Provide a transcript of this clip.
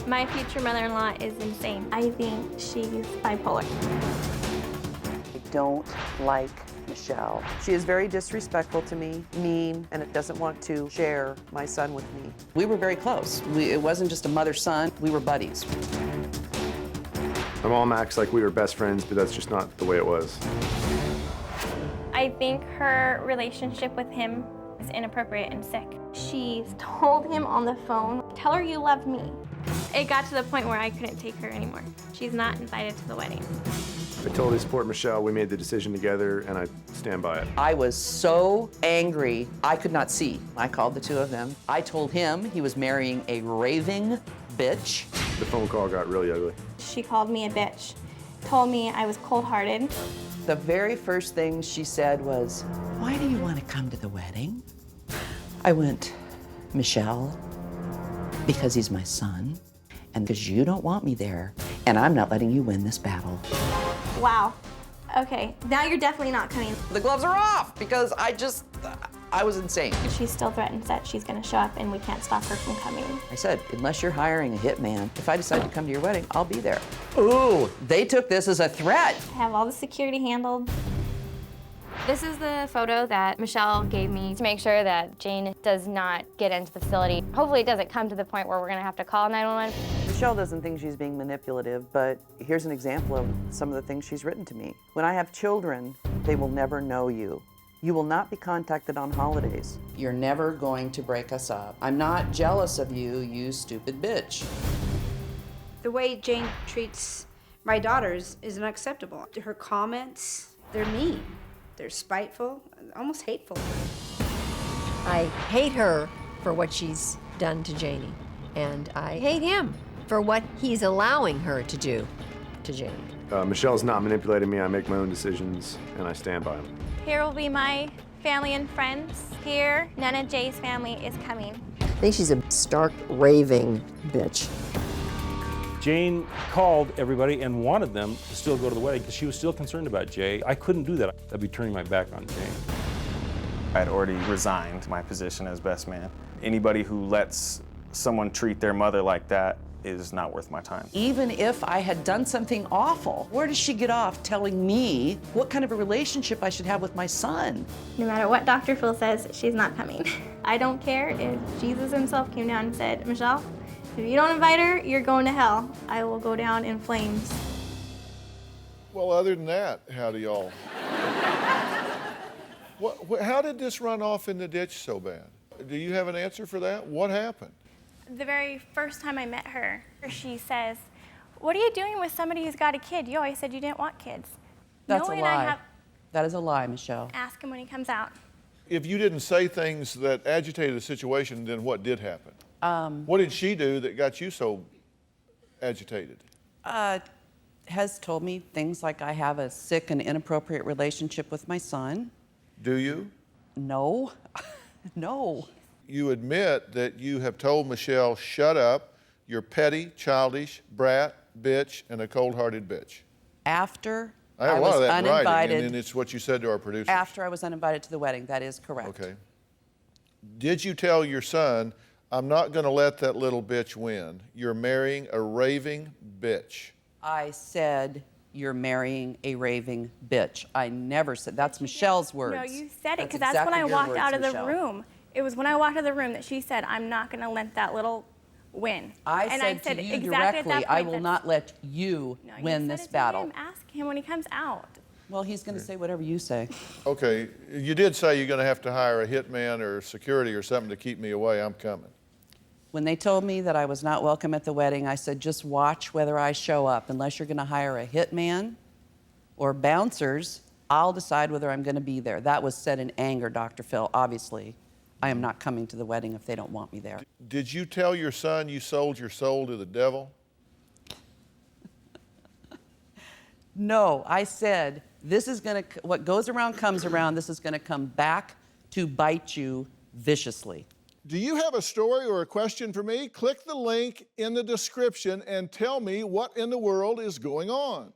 My future mother-in-law is insane. I think she's bipolar. I don't like Michelle. She is very disrespectful to me, mean, and doesn't want to share my son with me. We were very close. It wasn't just a mother-son, we were buddies. My mom acts like we were best friends, but that's just not the way it was. I think her relationship with him is inappropriate and sick. She's told him on the phone, tell her you love me. It got to the point where I couldn't take her anymore. She's not invited to the wedding. I totally support Michelle. We made the decision together, and I stand by it. I was so angry, I could not see. I called the two of them. I told him he was marrying a raving bitch. The phone call got really ugly. She called me a bitch, told me I was cold-hearted. The very first thing she said was, why do you want to come to the wedding? I went, Michelle, because he's my son, and because you don't want me there, and I'm not letting you win this battle. Wow. Okay, now you're definitely not coming. The gloves are off because I was insane. She still threatens that she's gonna show up and we can't stop her from coming. I said, unless you're hiring a hitman, if I decide to come to your wedding, I'll be there. Ooh, they took this as a threat. I have all the security handled. This is the photo that Michelle gave me to make sure that Jane does not get into the facility. Hopefully it doesn't come to the point where we're gonna have to call 911. Michelle doesn't think she's being manipulative, but here's an example of some of the things she's written to me. When I have children, they will never know you. You will not be contacted on holidays. You're never going to break us up. I'm not jealous of you, you stupid bitch. The way Jane treats my daughters is unacceptable. Her comments, they're mean. They're spiteful, almost hateful. I hate her for what she's done to Janie, and I hate him for what he's allowing her to do to Janie. Michelle's not manipulating me. I make my own decisions, and I stand by them. Here will be my family and friends. Here, Nana Jay's family is coming. I think she's a stark, raving bitch. Jane called everybody and wanted them to still go to the wedding because she was still concerned about Jay. I couldn't do that. I'd be turning my back on Jane. I had already resigned my position as best man. Anybody who lets someone treat their mother like that is not worth my time. Even if I had done something awful, where does she get off telling me what kind of a relationship I should have with my son? No matter what Dr. Phil says, she's not coming. I don't care if Jesus himself came down and said, Michelle, if you don't invite her, you're going to hell. I will go down in flames. Well, other than that, how do y'all? How did this run off in the ditch so bad? Do you have an answer for that? What happened? The very first time I met her, she says, what are you doing with somebody who's got a kid? You always said you didn't want kids. That's a lie. That is a lie, Michelle. Ask him when he comes out. If you didn't say things that agitated the situation, then what did happen? What did she do that got you so agitated? Has told me things like I have a sick and inappropriate relationship with my son. Do you? No, no. You admit that you have told Michelle, shut up, you're petty, childish, brat, bitch, and a cold-hearted bitch. After I have a lot of that in writing, uninvited, and it's what you said to our producers. after I was uninvited to the wedding, that is correct. Okay. Did you tell your son, I'm not going to let that little bitch win. You're marrying a raving bitch. I said, you're marrying a raving bitch. I never said, that's Michelle's words. No, you said it, because that's when I walked out of the room. It was when I walked out of the room that she said, I'm not going to let that little win. I said to you directly, I will not let you win this battle. Him. Ask him when he comes out. Well, he's going to say whatever you say. Okay, you did say you're going to have to hire a hitman or security or something to keep me away. I'm coming. When they told me that I was not welcome at the wedding, I said, just watch whether I show up. Unless you're going to hire a hitman or bouncers, I'll decide whether I'm going to be there. That was said in anger, Dr. Phil. Obviously, I am not coming to the wedding if they don't want me there. Did you tell your son you sold your soul to the devil? No, I said, this is going to, what goes around comes around. This is going to come back to bite you viciously. Do you have a story or a question for me? Click the link in the description and tell me what in the world is going on.